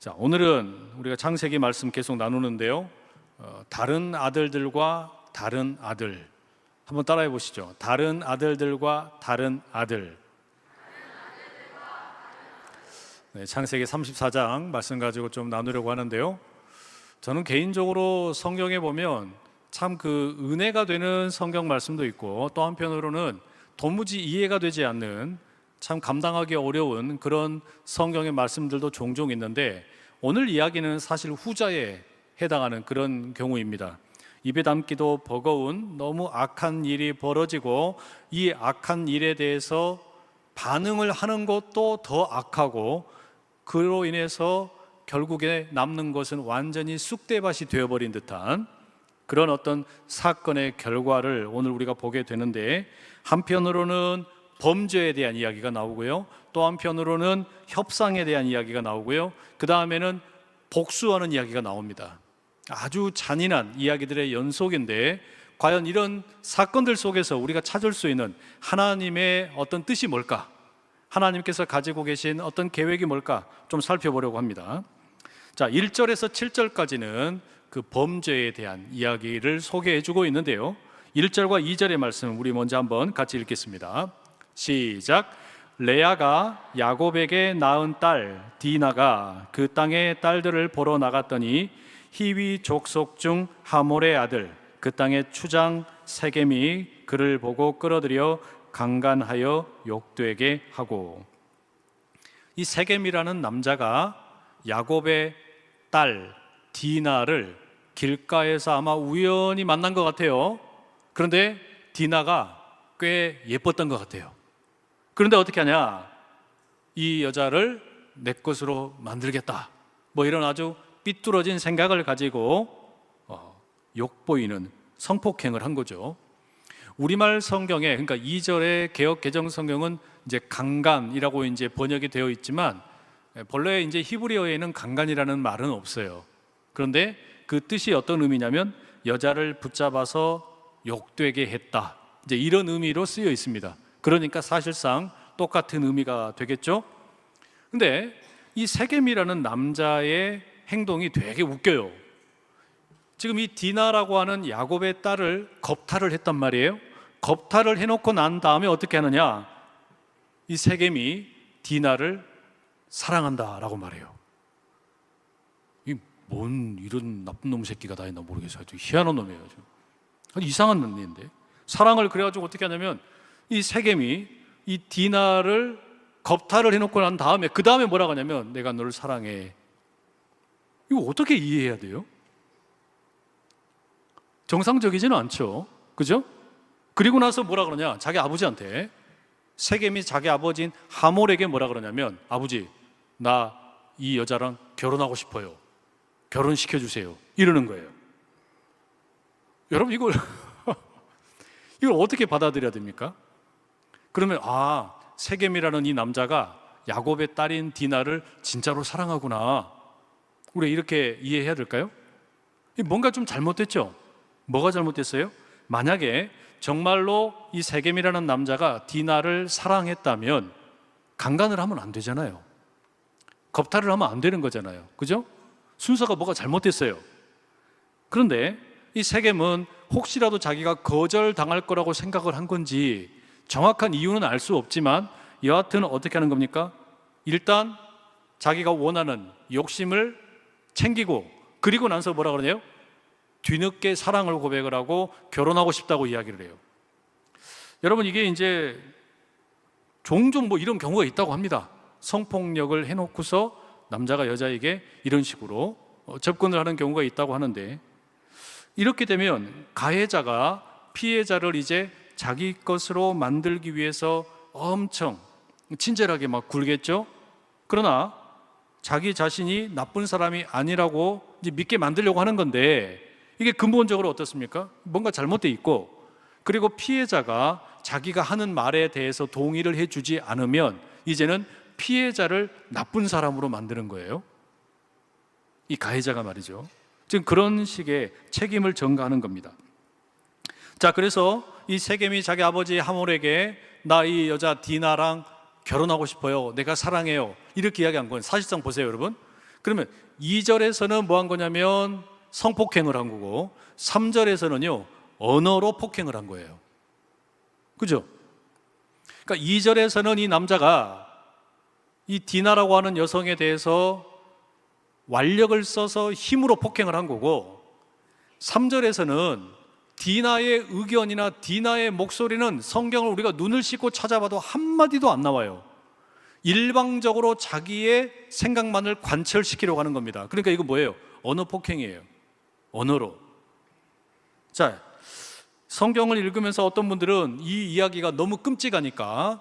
자, 오늘은 우리가 창세기 말씀 계속 나누는데요. 다른 아들들과 다른 아들. 한번 따라해 보시죠. 다른 아들들과 다른 아들. 네, 창세기 34장 말씀 가지고 좀 나누려고 하는데요. 저는 개인적으로 성경에 보면 참 그 은혜가 되는 성경 말씀도 있고, 또 한편으로는 도무지 이해가 되지 않는 참 감당하기 어려운 그런 성경의 말씀들도 종종 있는데, 오늘 이야기는 사실 후자에 해당하는 그런 경우입니다. 입에 담기도 버거운 너무 악한 일이 벌어지고, 이 악한 일에 대해서 반응을 하는 것도 더 악하고, 그로 인해서 결국에 남는 것은 완전히 쑥대밭이 되어버린 듯한 그런 어떤 사건의 결과를 오늘 우리가 보게 되는데, 한편으로는 범죄에 대한 이야기가 나오고요, 또 한편으로는 협상에 대한 이야기가 나오고요, 그 다음에는 복수하는 이야기가 나옵니다. 아주 잔인한 이야기들의 연속인데, 과연 이런 사건들 속에서 우리가 찾을 수 있는 하나님의 어떤 뜻이 뭘까? 하나님께서 가지고 계신 어떤 계획이 뭘까? 좀 살펴보려고 합니다. 자, 1절에서 7절까지는 그 범죄에 대한 이야기를 소개해 주고 있는데요, 1절과 2절의 말씀 우리 먼저 한번 같이 읽겠습니다. 시작. 레아가 야곱에게 낳은 딸 디나가 그 땅의 딸들을 보러 나갔더니 히위 족속 중 하몰의 아들 그 땅의 추장 세겜이 그를 보고 끌어들여 강간하여 욕되게 하고. 이 세겜이라는 남자가 야곱의 딸 디나를 길가에서 아마 우연히 만난 것 같아요. 그런데 디나가 꽤 예뻤던 것 같아요. 그런데 어떻게 하냐? 이 여자를 내 것으로 만들겠다, 뭐 이런 아주 삐뚤어진 생각을 가지고 욕보이는 성폭행을 한 거죠. 우리말 성경에, 그러니까 2절의 개역 개정 성경은 이제 강간이라고 이제 번역이 되어 있지만, 본래 이제 히브리어에는 강간이라는 말은 없어요. 그런데 그 뜻이 어떤 의미냐면 여자를 붙잡아서 욕되게 했다, 이제 이런 의미로 쓰여 있습니다. 그러니까 사실상 똑같은 의미가 되겠죠. 근데 이 세겜이라는 남자의 행동이 되게 웃겨요. 지금 이 디나라고 하는 야곱의 딸을 겁탈을 했단 말이에요. 겁탈을 해놓고 난 다음에 어떻게 하느냐? 이 세겜이 디나를 사랑한다라고 말해요. 이 뭔 이런 나쁜 놈 새끼가 다 있나 모르겠어요. 희한한 놈이에요. 아주 이상한 놈인데, 사랑을 그래가지고 어떻게 하냐면 이 세겜이 이 디나를 겁탈을 해놓고 난 다음에 그 다음에 뭐라고 하냐면 내가 너를 사랑해. 이거 어떻게 이해해야 돼요? 정상적이지는 않죠, 그죠? 그리고 나서 뭐라 그러냐? 자기 아버지한테, 세겜이 자기 아버지인 하몰에게 뭐라 그러냐면, 아버지, 나 이 여자랑 결혼하고 싶어요. 결혼시켜주세요. 이러는 거예요. 여러분, 이걸 어떻게 받아들여야 됩니까? 그러면 세겜이라는 이 남자가 야곱의 딸인 디나를 진짜로 사랑하구나, 우리 이렇게 이해해야 될까요? 뭔가 좀 잘못됐죠? 뭐가 잘못됐어요? 만약에 정말로 이 세겜이라는 남자가 디나를 사랑했다면 강간을 하면 안 되잖아요. 겁탈을 하면 안 되는 거잖아요, 그죠? 순서가 뭐가 잘못됐어요. 그런데 이 세겜은 혹시라도 자기가 거절당할 거라고 생각을 한 건지 정확한 이유는 알 수 없지만, 여하튼 어떻게 하는 겁니까? 일단 자기가 원하는 욕심을 챙기고, 그리고 나서 뭐라 그러네요? 뒤늦게 사랑을 고백을 하고 결혼하고 싶다고 이야기를 해요. 여러분, 이게 이제 종종 뭐 이런 경우가 있다고 합니다. 성폭력을 해놓고서 남자가 여자에게 이런 식으로 접근을 하는 경우가 있다고 하는데, 이렇게 되면 가해자가 피해자를 이제 자기 것으로 만들기 위해서 엄청 친절하게 막 굴겠죠. 그러나 자기 자신이 나쁜 사람이 아니라고 이제 믿게 만들려고 하는 건데, 이게 근본적으로 어떻습니까? 뭔가 잘못돼 있고, 그리고 피해자가 자기가 하는 말에 대해서 동의를 해주지 않으면 이제는 피해자를 나쁜 사람으로 만드는 거예요. 이 가해자가 말이죠. 지금 그런 식의 책임을 전가하는 겁니다. 자, 그래서 이 세겜이 자기 아버지 하몰에게 나 이 여자 디나랑 결혼하고 싶어요, 내가 사랑해요, 이렇게 이야기한 건 사실상 보세요, 여러분. 그러면 2절에서는 뭐 한 거냐면 성폭행을 한 거고 3절에서는요 언어로 폭행을 한 거예요. 그죠? 그러니까 2절에서는 이 남자가 이 디나라고 하는 여성에 대해서 완력을 써서 힘으로 폭행을 한 거고 3절에서는 디나의 의견이나 디나의 목소리는 성경을 우리가 눈을 씻고 찾아봐도 한마디도 안 나와요. 일방적으로 자기의 생각만을 관철시키려고 하는 겁니다. 그러니까 이거 뭐예요? 언어 폭행이에요. 언어로. 자, 성경을 읽으면서 어떤 분들은 이 이야기가 너무 끔찍하니까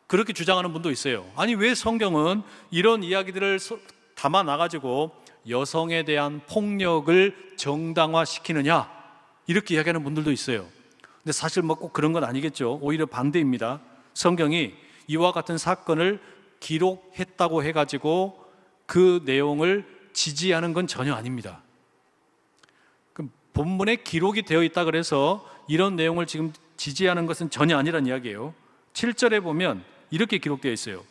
그렇게 주장하는 분도 있어요. 아니, 왜 성경은 이런 이야기들을 담아 놔가지고 여성에 대한 폭력을 정당화시키느냐, 이렇게 이야기하는 분들도 있어요. 근데 사실 뭐 꼭 그런 건 아니겠죠. 오히려 반대입니다. 성경이 이와 같은 사건을 기록했다고 해가지고 그 내용을 지지하는 건 전혀 아닙니다. 본문에 기록이 되어 있다 그래서 이런 내용을 지금 지지하는 것은 전혀 아니란 이야기예요. 7절에 보면 이렇게 기록되어 있어요.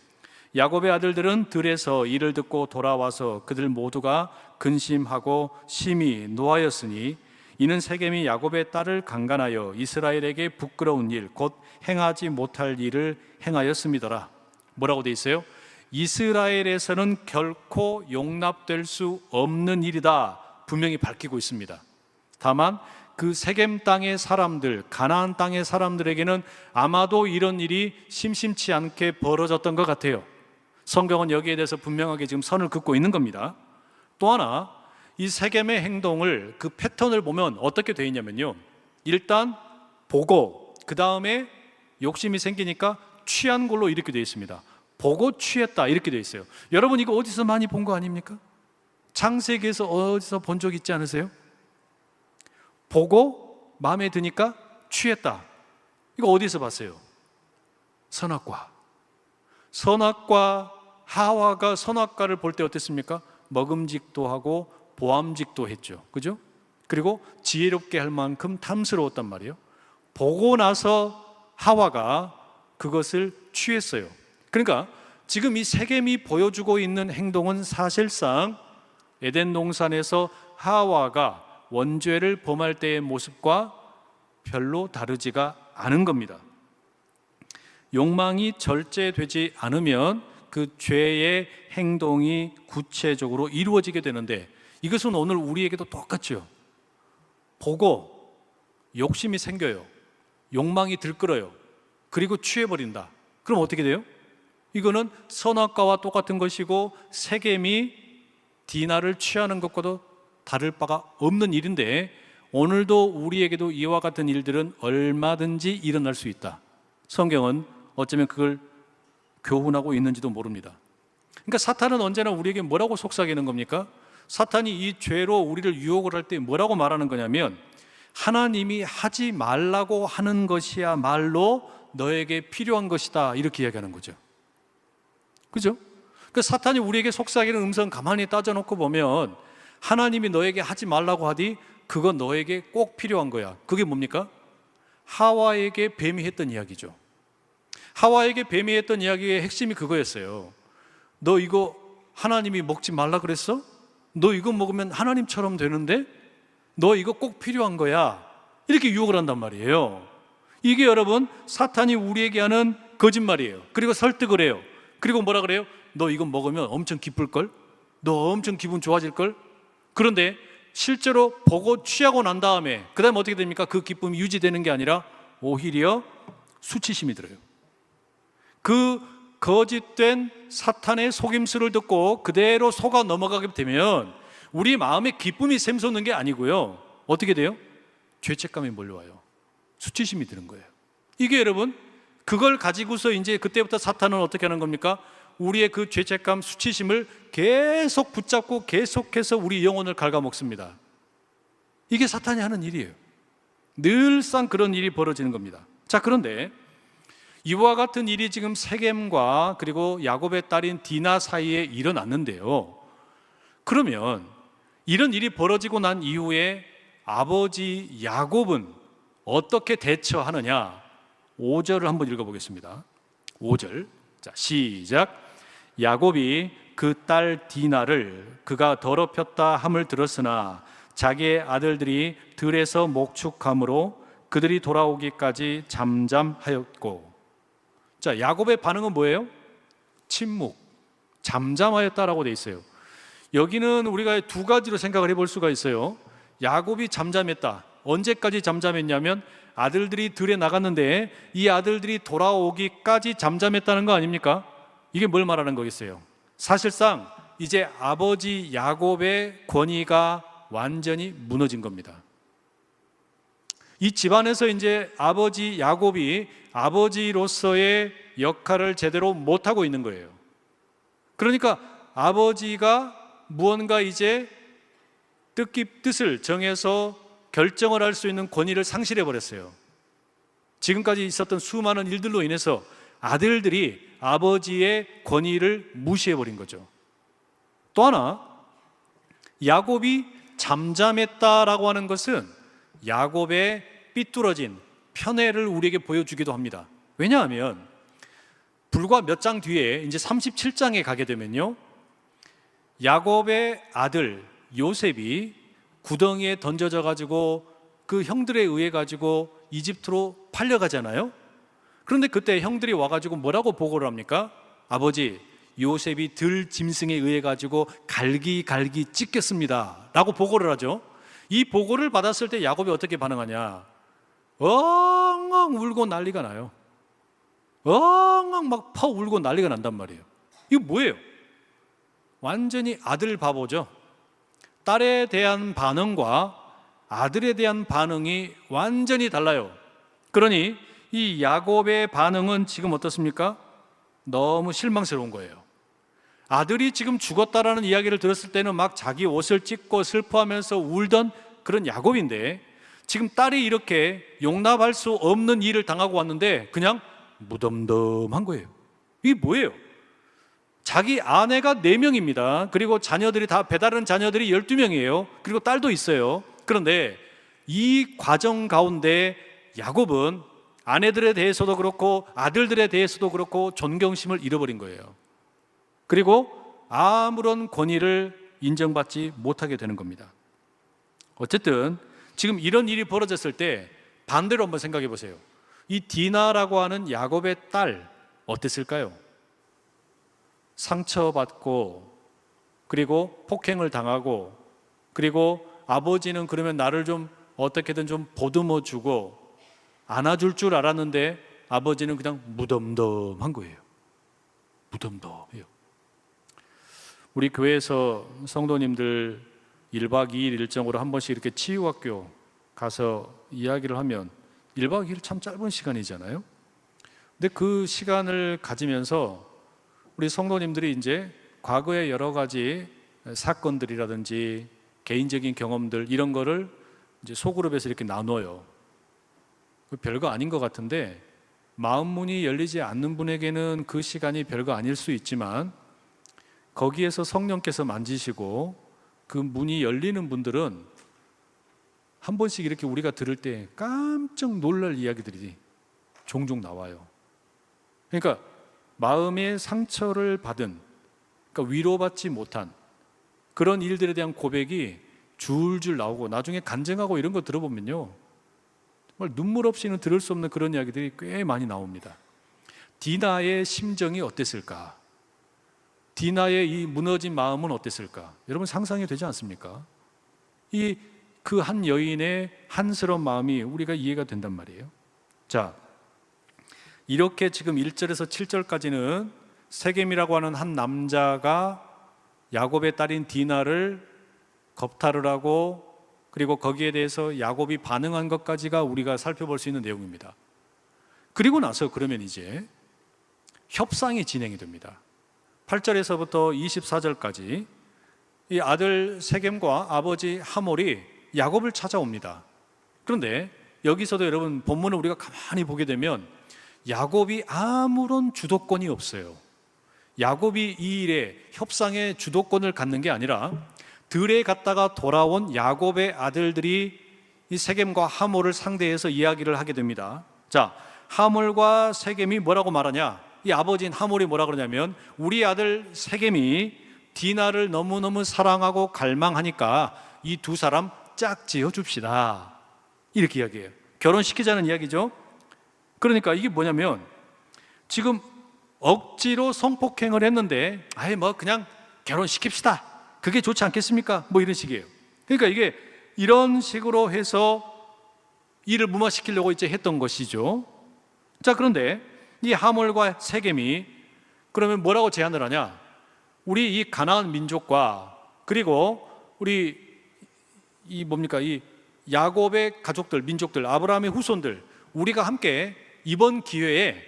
야곱의 아들들은 들에서 이를 듣고 돌아와서 그들 모두가 근심하고 심히 노하였으니 이는 세겜이 야곱의 딸을 강간하여 이스라엘에게 부끄러운 일, 곧 행하지 못할 일을 행하였음이더라. 뭐라고 돼 있어요? 이스라엘에서는 결코 용납될 수 없는 일이다, 분명히 밝히고 있습니다. 다만 그 세겜 땅의 사람들, 가나안 땅의 사람들에게는 아마도 이런 일이 심심치 않게 벌어졌던 것 같아요. 성경은 여기에 대해서 분명하게 지금 선을 긋고 있는 겁니다. 또 하나, 이 세겜의 행동을, 그 패턴을 보면 어떻게 되어 있냐면요, 일단 보고 그 다음에 욕심이 생기니까 취한 걸로 이렇게 되어 있습니다. 보고 취했다, 이렇게 되어 있어요. 여러분, 이거 어디서 많이 본 거 아닙니까? 창세기에서 어디서 본 적 있지 않으세요? 보고 마음에 드니까 취했다. 이거 어디서 봤어요? 선악과. 선악과, 하와가 선악과를 볼 때 어땠습니까? 먹음직도 하고 보암직도 했죠. 그죠? 그리고 지혜롭게 할 만큼 탐스러웠단 말이에요. 보고 나서 하와가 그것을 취했어요. 그러니까 지금 이 세겜이 보여주고 있는 행동은 사실상 에덴 동산에서 하와가 원죄를 범할 때의 모습과 별로 다르지가 않은 겁니다. 욕망이 절제되지 않으면 그 죄의 행동이 구체적으로 이루어지게 되는데, 이것은 오늘 우리에게도 똑같죠. 보고 욕심이 생겨요. 욕망이 들끓어요. 그리고 취해버린다. 그럼 어떻게 돼요? 이거는 선악과와 똑같은 것이고 세겜이 디나를 취하는 것과도 다를 바가 없는 일인데, 오늘도 우리에게도 이와 같은 일들은 얼마든지 일어날 수 있다. 성경은 어쩌면 그걸 교훈하고 있는지도 모릅니다. 그러니까 사탄은 언제나 우리에게 뭐라고 속삭이는 겁니까? 사탄이 이 죄로 우리를 유혹을 할 때 뭐라고 말하는 거냐면, 하나님이 하지 말라고 하는 것이야말로 너에게 필요한 것이다, 이렇게 이야기하는 거죠. 그죠? 그 사탄이 우리에게 속삭이는 음성 가만히 따져놓고 보면, 하나님이 너에게 하지 말라고 하디 그건 너에게 꼭 필요한 거야. 그게 뭡니까? 하와에게 뱀이 했던 이야기죠. 하와에게 뱀이 했던 이야기의 핵심이 그거였어요. 너 이거 하나님이 먹지 말라 그랬어? 너 이거 먹으면 하나님처럼 되는데? 너 이거 꼭 필요한 거야. 이렇게 유혹을 한단 말이에요. 이게 여러분 사탄이 우리에게 하는 거짓말이에요. 그리고 설득을 해요. 그리고 뭐라 그래요? 너 이거 먹으면 엄청 기쁠걸? 너 엄청 기분 좋아질걸? 그런데 실제로 보고 취하고 난 다음에 그 다음에 어떻게 됩니까? 그 기쁨이 유지되는 게 아니라 오히려 수치심이 들어요. 그 거짓된 사탄의 속임수를 듣고 그대로 속아 넘어가게 되면 우리 마음에 기쁨이 샘솟는 게 아니고요, 어떻게 돼요? 죄책감이 몰려와요. 수치심이 드는 거예요. 이게 여러분, 그걸 가지고서 이제 그때부터 사탄은 어떻게 하는 겁니까? 우리의 그 죄책감, 수치심을 계속 붙잡고 계속해서 우리 영혼을 갉아먹습니다. 이게 사탄이 하는 일이에요. 늘상 그런 일이 벌어지는 겁니다. 자, 그런데 이와 같은 일이 지금 세겜과 그리고 야곱의 딸인 디나 사이에 일어났는데요, 그러면 이런 일이 벌어지고 난 이후에 아버지 야곱은 어떻게 대처하느냐? 5절을 한번 읽어보겠습니다. 5절. 자, 시작. 야곱이 그 딸 디나를 그가 더럽혔다 함을 들었으나 자기의 아들들이 들에서 목축함으로 그들이 돌아오기까지 잠잠하였고. 자, 야곱의 반응은 뭐예요? 침묵, 잠잠하였다라고 돼 있어요. 여기는 우리가 두 가지로 생각을 해볼 수가 있어요. 야곱이 잠잠했다. 언제까지 잠잠했냐면 아들들이 들에 나갔는데 이 아들들이 돌아오기까지 잠잠했다는 거 아닙니까? 이게 뭘 말하는 거겠어요? 사실상 이제 아버지 야곱의 권위가 완전히 무너진 겁니다. 이 집안에서 이제 아버지 야곱이 아버지로서의 역할을 제대로 못하고 있는 거예요. 그러니까 아버지가 무언가 이제 뜻을 정해서 결정을 할 수 있는 권위를 상실해 버렸어요. 지금까지 있었던 수많은 일들로 인해서 아들들이 아버지의 권위를 무시해 버린 거죠. 또 하나, 야곱이 잠잠했다라고 하는 것은 야곱의 삐뚤어진 편애를 우리에게 보여주기도 합니다. 왜냐하면 불과 몇 장 뒤에 이제 37장에 가게 되면요, 야곱의 아들 요셉이 구덩이에 던져져 가지고 그 형들에 의해 가지고 이집트로 팔려가잖아요. 그런데 그때 형들이 와가지고 뭐라고 보고를 합니까? 아버지, 요셉이 들 짐승에 의해 가지고 갈기갈기 찢겼습니다 라고 보고를 하죠. 이 보고를 받았을 때 야곱이 어떻게 반응하냐? 엉엉 울고 난리가 나요. 엉엉 막 퍼 울고 난리가 난단 말이에요. 이거 뭐예요? 완전히 아들 바보죠. 딸에 대한 반응과 아들에 대한 반응이 완전히 달라요. 그러니 이 야곱의 반응은 지금 어떻습니까? 너무 실망스러운 거예요. 아들이 지금 죽었다라는 이야기를 들었을 때는 막 자기 옷을 찢고 슬퍼하면서 울던 그런 야곱인데, 지금 딸이 이렇게 용납할 수 없는 일을 당하고 왔는데 그냥 무덤덤한 거예요. 이게 뭐예요? 자기 아내가 4명입니다. 그리고 자녀들이 다 배다른 자녀들이 12명이에요. 그리고 딸도 있어요. 그런데 이 과정 가운데 야곱은 아내들에 대해서도 그렇고 아들들에 대해서도 그렇고 존경심을 잃어버린 거예요. 그리고 아무런 권위를 인정받지 못하게 되는 겁니다. 어쨌든 지금 이런 일이 벌어졌을 때 반대로 한번 생각해 보세요. 이 디나라고 하는 야곱의 딸 어땠을까요? 상처받고 그리고 폭행을 당하고, 그리고 아버지는 그러면 나를 좀 어떻게든 좀 보듬어 주고 안아줄 줄 알았는데 아버지는 그냥 무덤덤한 거예요. 무덤덤해요. 우리 교회에서 성도님들 1박 2일 일정으로 한 번씩 이렇게 치유학교 가서 이야기를 하면 1박 2일 참 짧은 시간이잖아요. 근데 그 시간을 가지면서 우리 성도님들이 이제 과거의 여러 가지 사건들이라든지 개인적인 경험들 이런 거를 이제 소그룹에서 이렇게 나눠요. 별거 아닌 것 같은데 마음 문이 열리지 않는 분에게는 그 시간이 별거 아닐 수 있지만 거기에서 성령께서 만지시고 그 문이 열리는 분들은 한 번씩 이렇게 우리가 들을 때 깜짝 놀랄 이야기들이 종종 나와요. 그러니까 마음의 상처를 받은, 그러니까 위로받지 못한 그런 일들에 대한 고백이 줄줄 나오고 나중에 간증하고 이런 거 들어보면요, 정말 눈물 없이는 들을 수 없는 그런 이야기들이 꽤 많이 나옵니다. 디나의 심정이 어땠을까? 디나의 이 무너진 마음은 어땠을까? 여러분 상상이 되지 않습니까? 이 그 한 여인의 한스러운 마음이 우리가 이해가 된단 말이에요. 자, 이렇게 지금 1절에서 7절까지는 세겜이라고 하는 한 남자가 야곱의 딸인 디나를 겁탈을 하고 그리고 거기에 대해서 야곱이 반응한 것까지가 우리가 살펴볼 수 있는 내용입니다. 그리고 나서 그러면 이제 협상이 진행이 됩니다. 8절에서부터 24절까지 이 아들 세겜과 아버지 하몰이 야곱을 찾아옵니다. 그런데 여기서도 여러분 본문을 우리가 가만히 보게 되면 야곱이 아무런 주도권이 없어요. 야곱이 이 일에 협상의 주도권을 갖는 게 아니라 들에 갔다가 돌아온 야곱의 아들들이 이 세겜과 하몰을 상대해서 이야기를 하게 됩니다. 자, 하몰과 세겜이 뭐라고 말하냐? 이 아버지인 하몰이 뭐라 그러냐면 우리 아들 세겜이 디나를 너무너무 사랑하고 갈망하니까 이 두 사람 짝지어 줍시다. 이렇게 이야기해요. 결혼시키자는 이야기죠. 그러니까 이게 뭐냐면 지금 억지로 성폭행을 했는데 아예 뭐 그냥 결혼시킵시다. 그게 좋지 않겠습니까? 뭐 이런 식이에요. 그러니까 이게 이런 식으로 해서 이를 무마시키려고 이제 했던 것이죠. 자, 그런데 이 하몰과 세겜이 그러면 뭐라고 제안을 하냐? 우리 이 가나안 민족과 그리고 우리 이 야곱의 가족들, 민족들, 아브라함의 후손들, 우리가 함께 이번 기회에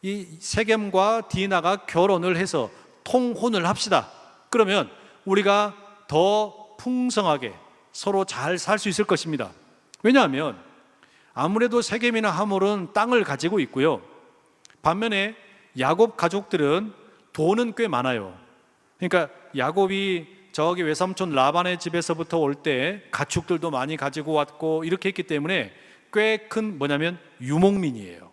이 세겜과 디나가 결혼을 해서 통혼을 합시다. 그러면 우리가 더 풍성하게 서로 잘 살 수 있을 것입니다. 왜냐하면 아무래도 세겜이나 하몰은 땅을 가지고 있고요. 반면에 야곱 가족들은 돈은 꽤 많아요. 그러니까 야곱이 저기 외삼촌 라반의 집에서부터 올 때 가축들도 많이 가지고 왔고 이렇게 했기 때문에 꽤 큰 뭐냐면 유목민이에요.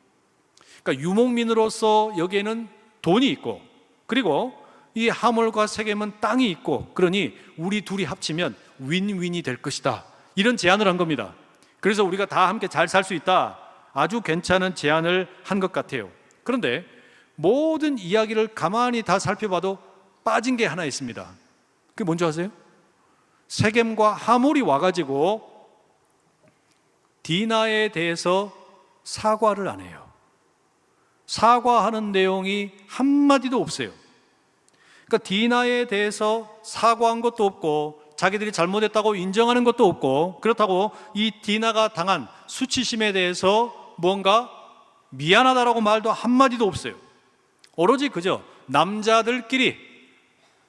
그러니까 유목민으로서 여기에는 돈이 있고 그리고 이 하몰과 세겜은 땅이 있고 그러니 우리 둘이 합치면 윈윈이 될 것이다. 이런 제안을 한 겁니다. 그래서 우리가 다 함께 잘 살 수 있다. 아주 괜찮은 제안을 한 것 같아요. 그런데 모든 이야기를 가만히 다 살펴봐도 빠진 게 하나 있습니다. 그게 뭔지 아세요? 세겜과 하몰이 와가지고 디나에 대해서 사과를 안 해요. 사과하는 내용이 한마디도 없어요. 그러니까 디나에 대해서 사과한 것도 없고 자기들이 잘못했다고 인정하는 것도 없고 그렇다고 이 디나가 당한 수치심에 대해서 뭔가 미안하다라고 말도 한마디도 없어요. 오로지 그저 남자들끼리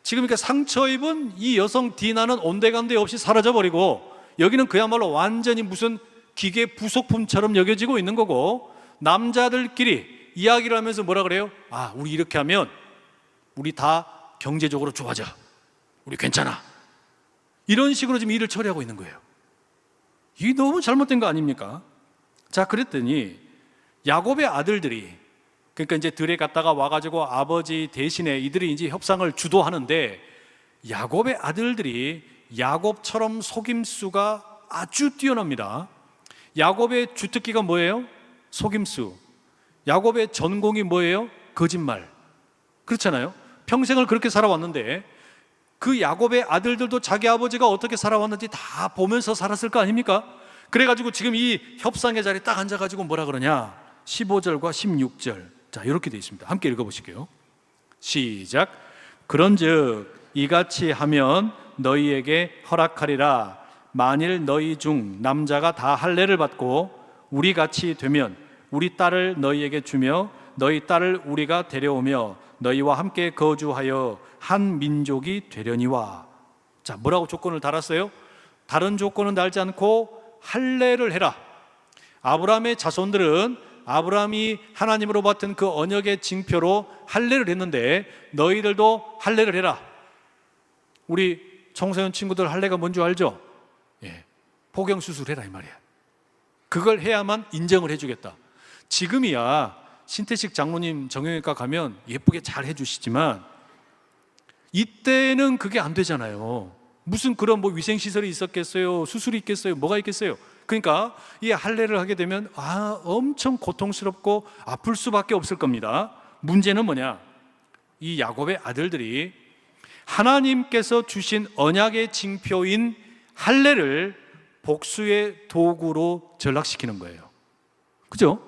지금 이렇게 상처 입은 이 여성 디나는 온데간데 없이 사라져버리고 여기는 그야말로 완전히 무슨 기계 부속품처럼 여겨지고 있는 거고 남자들끼리 이야기를 하면서 뭐라 그래요? 아, 우리 이렇게 하면 우리 다 경제적으로 좋아져. 우리 괜찮아. 이런 식으로 지금 일을 처리하고 있는 거예요. 이게 너무 잘못된 거 아닙니까? 자, 그랬더니 야곱의 아들들이 그러니까 이제 들에 갔다가 와가지고 아버지 대신에 이들이 이제 협상을 주도하는데 야곱의 아들들이 야곱처럼 속임수가 아주 뛰어납니다. 야곱의 주특기가 뭐예요? 속임수. 야곱의 전공이 뭐예요? 거짓말. 그렇잖아요. 평생을 그렇게 살아왔는데 그 야곱의 아들들도 자기 아버지가 어떻게 살아왔는지 다 보면서 살았을 거 아닙니까? 그래가지고 지금 이 협상의 자리에 딱 앉아가지고 뭐라 그러냐? 15절과 16절. 자, 이렇게 되어 있습니다. 함께 읽어보실게요. 시작. 그런즉 이같이 하면 너희에게 허락하리라. 만일 너희 중 남자가 다 할례를 받고 우리 같이 되면 우리 딸을 너희에게 주며 너희 딸을 우리가 데려오며 너희와 함께 거주하여 한 민족이 되려니와. 자, 뭐라고 조건을 달았어요? 다른 조건은 달지 않고 할례를 해라. 아브라함의 자손들은 아브라함이 하나님으로 받은 그 언약의 징표로 할례를 했는데 너희들도 할례를 해라. 우리 청소년 친구들 할례가 뭔지 알죠? 예, 포경수술 해라 이 말이야. 그걸 해야만 인정을 해주겠다. 지금이야 신태식 장로님 정형외과 가면 예쁘게 잘 해주시지만 이때는 그게 안 되잖아요. 무슨 그런 뭐 위생시설이 있었겠어요? 수술이 있겠어요? 뭐가 있겠어요? 그러니까 이 할례를 하게 되면 엄청 고통스럽고 아플 수밖에 없을 겁니다. 문제는 뭐냐? 이 야곱의 아들들이 하나님께서 주신 언약의 징표인 할례를 복수의 도구로 전락시키는 거예요. 그죠?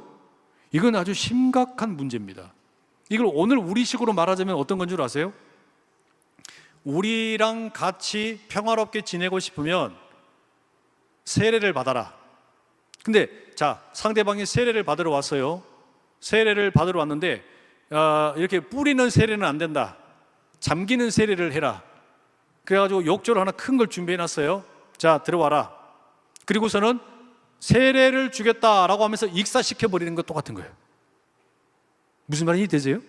이건 아주 심각한 문제입니다. 이걸 오늘 우리식으로 말하자면 어떤 건 줄 아세요? 우리랑 같이 평화롭게 지내고 싶으면 세례를 받아라. 근데 자, 상대방이 세례를 받으러 왔어요. 세례를 받으러 왔는데 이렇게 뿌리는 세례는 안 된다. 잠기는 세례를 해라. 그래가지고 욕조를 하나 큰 걸 준비해놨어요. 자, 들어와라. 그리고서는 세례를 주겠다라고 하면서 익사시켜버리는 것 똑같은 거예요. 무슨 말인지 되세요?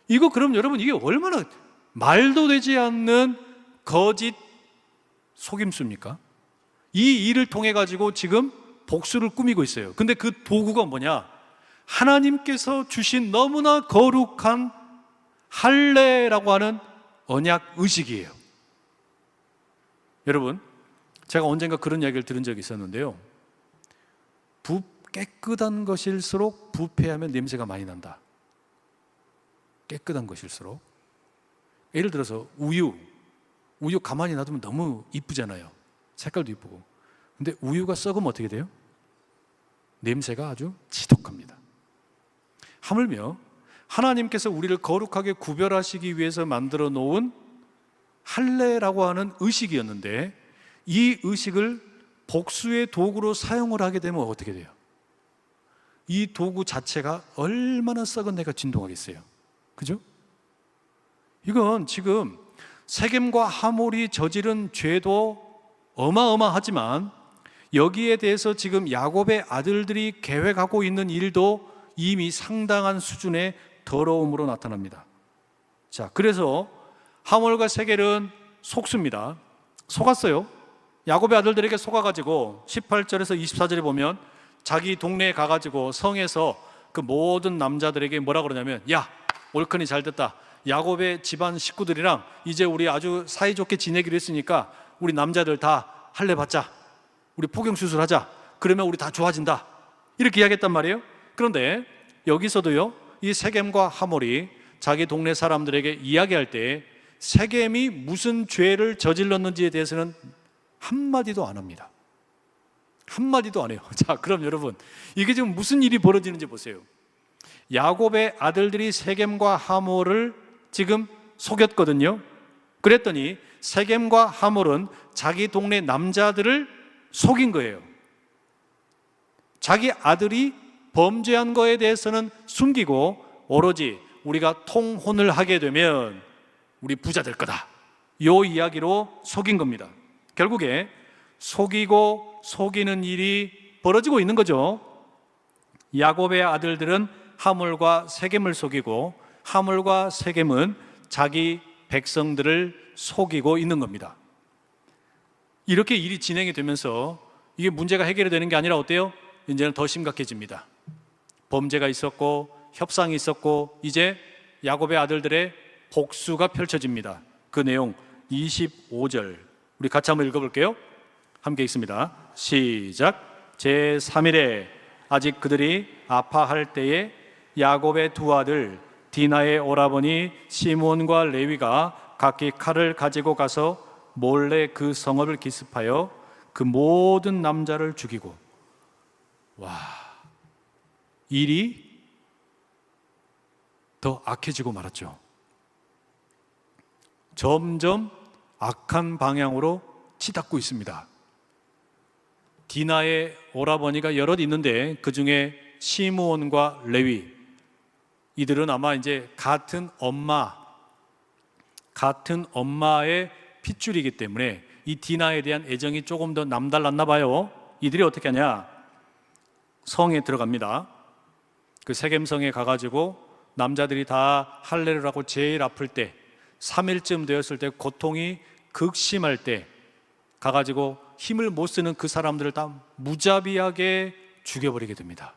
이거 그럼 여러분 이게 얼마나 말도 되지 않는 거짓 속임수입니까? 이 일을 통해 가지고 지금 복수를 꾸미고 있어요. 근데 그 도구가 뭐냐? 하나님께서 주신 너무나 거룩한 할례라고 하는 언약 의식이에요. 여러분, 제가 언젠가 그런 이야기를 들은 적이 있었는데요. 깨끗한 것일수록 부패하면 냄새가 많이 난다. 깨끗한 것일수록. 예를 들어서 우유 가만히 놔두면 너무 이쁘잖아요. 색깔도 이쁘고. 근데 우유가 썩으면 어떻게 돼요? 냄새가 아주 지독합니다. 하물며 하나님께서 우리를 거룩하게 구별하시기 위해서 만들어 놓은 할례라고 하는 의식이었는데, 이 의식을 복수의 도구로 사용을 하게 되면 어떻게 돼요? 이 도구 자체가 얼마나 썩은 내가 진동하겠어요. 그죠? 이건 지금 세겜과 하몰이 저지른 죄도 어마어마하지만, 여기에 대해서 지금 야곱의 아들들이 계획하고 있는 일도 이미 상당한 수준의 더러움으로 나타납니다. 자, 그래서 하몰과 세겔은 속습니다. 속았어요. 야곱의 아들들에게 속아가지고 18절에서 24절에 보면 자기 동네에 가가지고 성에서 그 모든 남자들에게 뭐라 그러냐면, 야, 옳거니 잘 됐다. 야곱의 집안 식구들이랑 이제 우리 아주 사이좋게 지내기로 했으니까 우리 남자들 다 할례 받자. 우리 포경수술하자. 그러면 우리 다 좋아진다. 이렇게 이야기했단 말이에요. 그런데 여기서도요, 이 세겜과 하몰이 자기 동네 사람들에게 이야기할 때 세겜이 무슨 죄를 저질렀는지에 대해서는 한마디도 안 합니다. 한마디도 안 해요. 자, 그럼 여러분, 이게 지금 무슨 일이 벌어지는지 보세요. 야곱의 아들들이 세겜과 하몰을 지금 속였거든요. 그랬더니 세겜과 하몰은 자기 동네 남자들을 속인 거예요. 자기 아들이 범죄한 거에 대해서는 숨기고 오로지 우리가 통혼을 하게 되면 우리 부자 될 거다, 요 이야기로 속인 겁니다. 결국에 속이고 속이는 일이 벌어지고 있는 거죠. 야곱의 아들들은 하몰과 세겜을 속이고, 하몰과 세겜은 자기 백성들을 속이고 있는 겁니다. 이렇게 일이 진행이 되면서 이게 문제가 해결이 되는 게 아니라 어때요? 이제는 더 심각해집니다. 범죄가 있었고 협상이 있었고 이제 야곱의 아들들의 복수가 펼쳐집니다. 그 내용 25절 우리 같이 한번 읽어볼게요. 함께 읽습니다. 시작. 제3일에 아직 그들이 아파할 때에 야곱의 두 아들 디나의 오라버니 시므온과 레위가 각기 칼을 가지고 가서 몰래 그 성읍을 기습하여 그 모든 남자를 죽이고, 일이 더 악해지고 말았죠. 점점 악한 방향으로 치닫고 있습니다. 디나의 오라버니가 여럿 있는데 그 중에 시므온과 레위, 이들은 아마 이제 같은 엄마의 핏줄이기 때문에 이 디나에 대한 애정이 조금 더 남달랐나 봐요. 이들이 어떻게 하냐? 성에 들어갑니다. 그 세겜성에 가가지고 남자들이 다 할례를 하고 제일 아플 때, 3일쯤 되었을 때, 고통이 극심할 때 가가지고 힘을 못 쓰는 그 사람들을 다 무자비하게 죽여버리게 됩니다.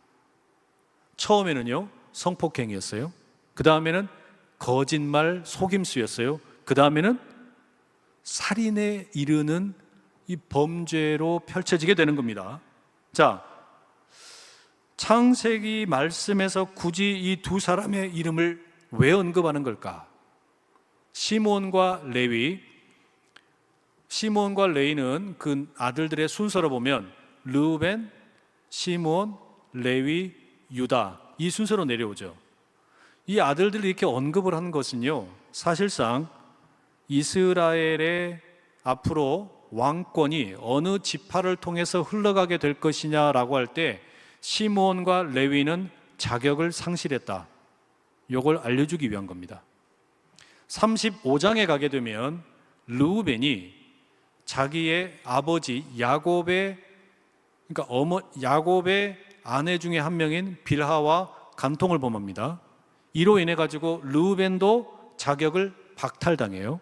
처음에는요, 성폭행이었어요. 그 다음에는 거짓말, 속임수였어요. 그 다음에는 살인에 이르는 이 범죄로 펼쳐지게 되는 겁니다. 자, 창세기 말씀에서 굳이 이 두 사람의 이름을 왜 언급하는 걸까? 시므온과 레위, 시므온과 레위는 그 아들들의 순서로 보면 르우벤, 시므온, 레위, 유다, 이 순서로 내려오죠. 이 아들들을 이렇게 언급을 하는 것은요, 사실상 이스라엘의 앞으로 왕권이 어느 지파를 통해서 흘러가게 될 것이냐라고 할 때 시므온과 레위는 자격을 상실했다, 이걸 알려주기 위한 겁니다. 35장에 가게 되면 르우벤이 자기의 아버지 야곱의 아내 중에 한 명인 빌하와 간통을 범합니다. 이로 인해 가지고 르우벤도 자격을 박탈당해요.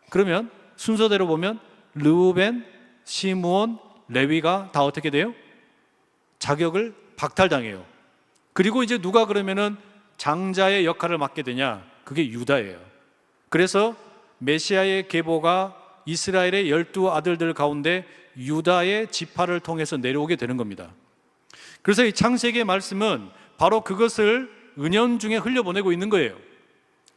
그러면 순서대로 보면 르우벤, 시므온, 레위가 다 어떻게 돼요? 자격을 박탈당해요. 그리고 이제 누가 그러면은 장자의 역할을 맡게 되냐? 그게 유다예요. 그래서 메시아의 계보가 이스라엘의 12아들들 가운데 유다의 지파를 통해서 내려오게 되는 겁니다. 그래서 이 창세기의 말씀은 바로 그것을 은연중에 흘려보내고 있는 거예요.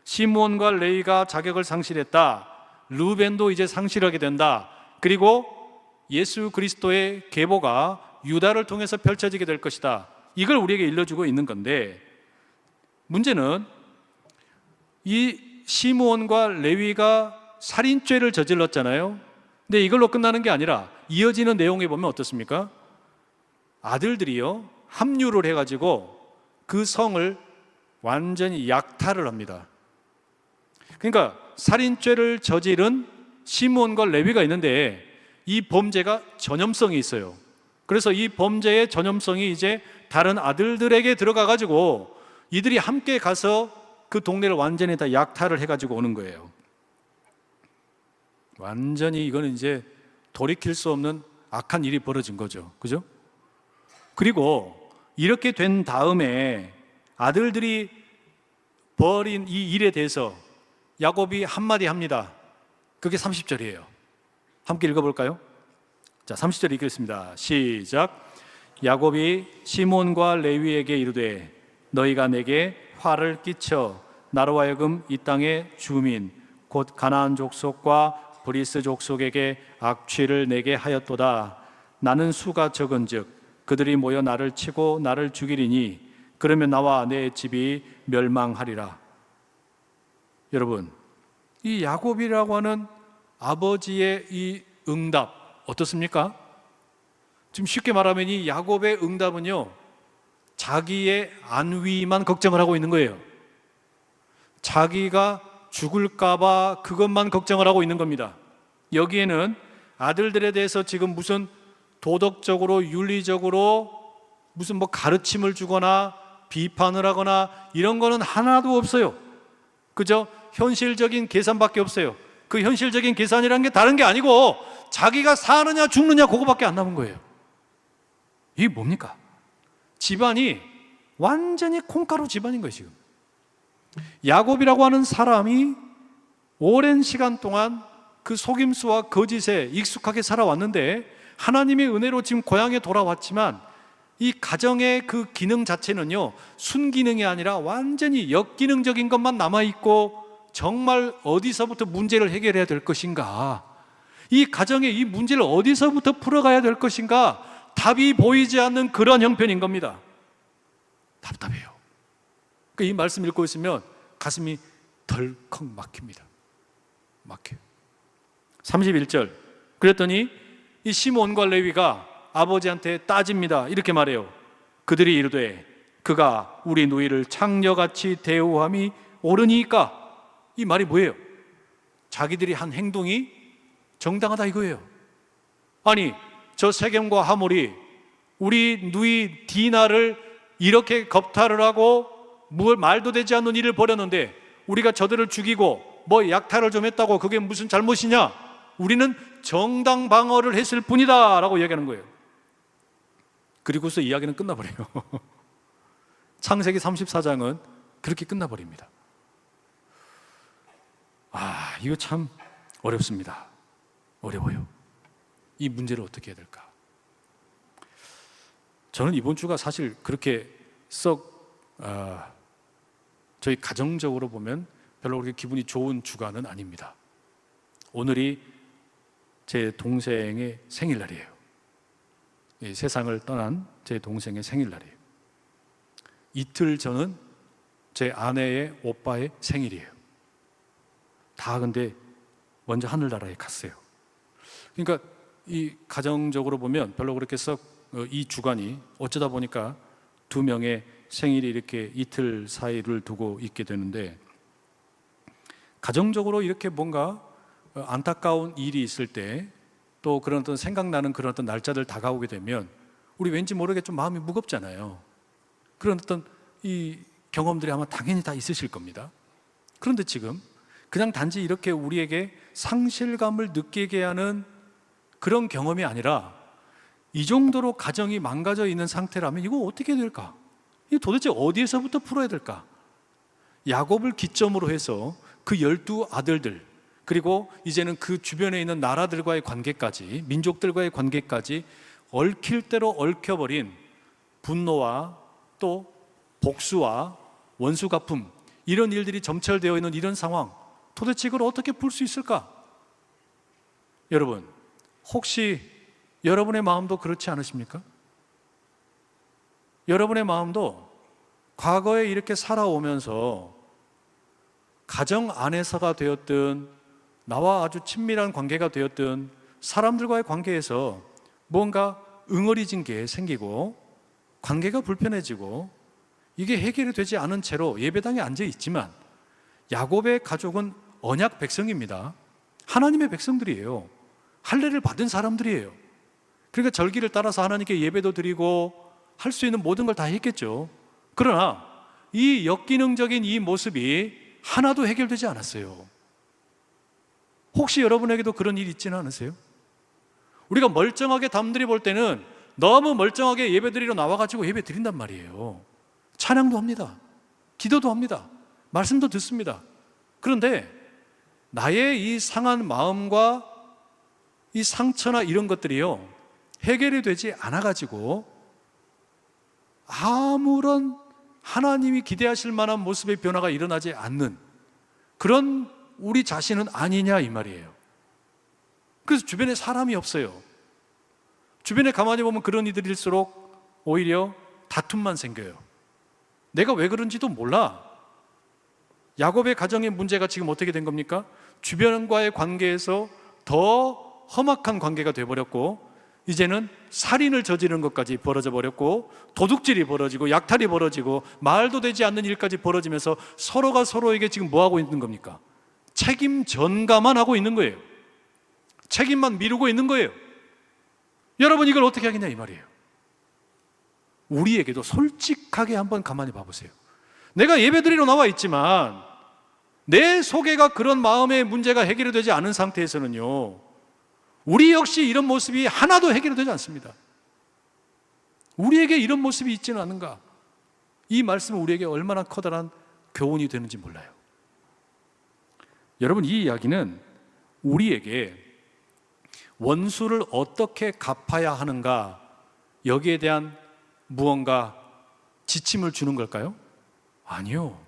시므온과 레위가 자격을 상실했다. 르우벤도 이제 상실하게 된다. 그리고 예수 그리스도의 계보가 유다를 통해서 펼쳐지게 될 것이다. 이걸 우리에게 일러주고 있는 건데, 문제는 이 시므온과 레위가 살인죄를 저질렀잖아요. 근데 이걸로 끝나는 게 아니라 이어지는 내용에 보면 어떻습니까? 아들들이요, 합류를 해가지고 그 성을 완전히 약탈을 합니다. 그러니까 살인죄를 저지른 시므온과 레위가 있는데 이 범죄가 전염성이 있어요. 그래서 이 범죄의 전염성이 이제 다른 아들들에게 들어가가지고 이들이 함께 가서 그 동네를 완전히 다 약탈을 해가지고 오는 거예요. 완전히 이거는 이제 돌이킬 수 없는 악한 일이 벌어진 거죠. 그죠? 그리고 이렇게 된 다음에 아들들이 벌인 이 일에 대해서 야곱이 한마디 합니다. 그게 30절이에요. 함께 읽어볼까요? 자, 30절 읽겠습니다. 시작. 야곱이 시몬과 레위에게 이르되 너희가 내게 화를 끼쳐 나로 하여금 이 땅의 주민 곧 가나안 족속과 브리스 족속에게 악취를 내게 하였도다. 나는 수가 적은즉 그들이 모여 나를 치고 나를 죽이리니 그러면 나와 내 집이 멸망하리라. 여러분, 이 야곱이라고 하는 아버지의 이 응답 어떻습니까? 지금 쉽게 말하면 이 야곱의 응답은요, 자기의 안위만 걱정을 하고 있는 거예요. 자기가 죽을까봐 그것만 걱정을 하고 있는 겁니다. 여기에는 아들들에 대해서 지금 무슨 도덕적으로 윤리적으로 무슨 뭐 가르침을 주거나 비판을 하거나 이런 거는 하나도 없어요. 그저 현실적인 계산밖에 없어요. 그 현실적인 계산이란 게 다른 게 아니고 자기가 사느냐 죽느냐 그거밖에 안 남은 거예요. 이게 뭡니까? 집안이 완전히 콩가루 집안인 거예요. 지금 야곱이라고 하는 사람이 오랜 시간 동안 그 속임수와 거짓에 익숙하게 살아왔는데 하나님의 은혜로 지금 고향에 돌아왔지만 이 가정의 그 기능 자체는요, 순기능이 아니라 완전히 역기능적인 것만 남아있고 정말 어디서부터 문제를 해결해야 될 것인가, 이 가정의 이 문제를 어디서부터 풀어가야 될 것인가 답이 보이지 않는 그런 형편인 겁니다. 답답해요. 이 말씀 읽고 있으면 가슴이 덜컥 막힙니다. 막혀요. 31절. 그랬더니 이 시몬과 레위가 아버지한테 따집니다. 이렇게 말해요. 그들이 이르되 그가 우리 누이를 창녀같이 대우함이 옳으니까. 이 말이 뭐예요? 자기들이 한 행동이 정당하다 이거예요. 아니, 저 세겜과 하몰이 우리 누이 디나를 이렇게 겁탈을 하고 뭘 말도 되지 않는 일을 벌였는데 우리가 저들을 죽이고 뭐 약탈을 좀 했다고 그게 무슨 잘못이냐? 우리는 정당 방어를 했을 뿐이다 라고 얘기하는 거예요. 그리고서 이야기는 끝나버려요. 창세기 34장은 그렇게 끝나버립니다. 이거 참 어렵습니다. 어려워요. 이 문제를 어떻게 해야 될까? 저는 이번 주가 사실 그렇게 저희 가정적으로 보면 별로 그렇게 기분이 좋은 주간은 아닙니다. 오늘이 제 동생의 생일날이에요. 이 세상을 떠난 제 동생의 생일날이에요. 이틀 전은 제 아내의 오빠의 생일이에요. 다 근데 먼저 하늘나라에 갔어요. 그러니까 이 가정적으로 보면 별로 그렇게 이 주간이 어쩌다 보니까 두 명의 생일이 이렇게 이틀 사이를 두고 있게 되는데, 가정적으로 이렇게 뭔가 안타까운 일이 있을 때 또 그런 어떤 생각나는 그런 어떤 날짜들 다가오게 되면 우리 왠지 모르게 좀 마음이 무겁잖아요. 그런 어떤 이 경험들이 아마 당연히 다 있으실 겁니다. 그런데 지금 그냥 단지 이렇게 우리에게 상실감을 느끼게 하는 그런 경험이 아니라 이 정도로 가정이 망가져 있는 상태라면 이거 어떻게 될까? 이거 도대체 어디에서부터 풀어야 될까? 야곱을 기점으로 해서 그 12 아들들, 그리고 이제는 그 주변에 있는 나라들과의 관계까지, 민족들과의 관계까지 얽힐 대로 얽혀버린 분노와 또 복수와 원수 갚음, 이런 일들이 점철되어 있는 이런 상황, 도대체 이걸 어떻게 풀 수 있을까? 여러분, 혹시 여러분의 마음도 그렇지 않으십니까? 여러분의 마음도 과거에 이렇게 살아오면서 가정 안에서가 되었든 나와 아주 친밀한 관계가 되었든 사람들과의 관계에서 뭔가 응어리진 게 생기고 관계가 불편해지고 이게 해결이 되지 않은 채로 예배당에 앉아 있지만 야곱의 가족은 언약 백성입니다. 하나님의 백성들이에요. 할례를 받은 사람들이에요. 그러니까 절기를 따라서 하나님께 예배도 드리고 할 수 있는 모든 걸 다 했겠죠. 그러나 이 역기능적인 이 모습이 하나도 해결되지 않았어요. 혹시 여러분에게도 그런 일 있지는 않으세요? 우리가 멀쩡하게 남들이 볼 때는 너무 멀쩡하게 예배드리러 나와가지고 예배 드린단 말이에요. 찬양도 합니다. 기도도 합니다. 말씀도 듣습니다. 그런데 나의 이 상한 마음과 이 상처나 이런 것들이요, 해결이 되지 않아가지고 아무런 하나님이 기대하실 만한 모습의 변화가 일어나지 않는 그런 우리 자신은 아니냐 이 말이에요. 그래서 주변에 사람이 없어요. 주변에 가만히 보면 그런 이들일수록 오히려 다툼만 생겨요. 내가 왜 그런지도 몰라. 야곱의 가정의 문제가 지금 어떻게 된 겁니까? 주변과의 관계에서 더 험악한 관계가 되어버렸고, 이제는 살인을 저지르는 것까지 벌어져 버렸고, 도둑질이 벌어지고 약탈이 벌어지고 말도 되지 않는 일까지 벌어지면서 서로가 서로에게 지금 뭐 하고 있는 겁니까? 책임 전가만 하고 있는 거예요. 책임만 미루고 있는 거예요. 여러분, 이걸 어떻게 하겠냐 이 말이에요. 우리에게도 솔직하게 한번 가만히 봐보세요. 내가 예배드리러 나와 있지만 내 속에가 그런 마음의 문제가 해결이 되지 않은 상태에서는요, 우리 역시 이런 모습이 하나도 해결이 되지 않습니다. 우리에게 이런 모습이 있지는 않은가? 이 말씀은 우리에게 얼마나 커다란 교훈이 되는지 몰라요. 여러분, 이 이야기는 우리에게 원수를 어떻게 갚아야 하는가, 여기에 대한 무언가 지침을 주는 걸까요? 아니요.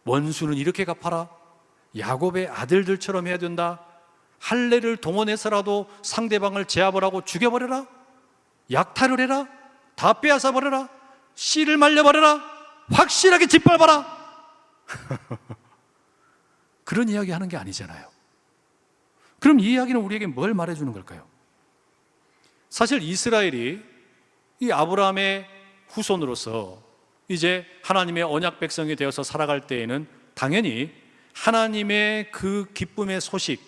원수는 이렇게 갚아라, 야곱의 아들들처럼 해야 된다, 할례를 동원해서라도 상대방을 제압을 하고 죽여버려라, 약탈을 해라, 다 빼앗아 버려라, 씨를 말려버려라, 확실하게 짓밟아라. 그런 이야기 하는 게 아니잖아요. 그럼 이 이야기는 우리에게 뭘 말해주는 걸까요? 사실 이스라엘이 이 아브라함의 후손으로서 이제 하나님의 언약 백성이 되어서 살아갈 때에는 당연히 하나님의 그 기쁨의 소식,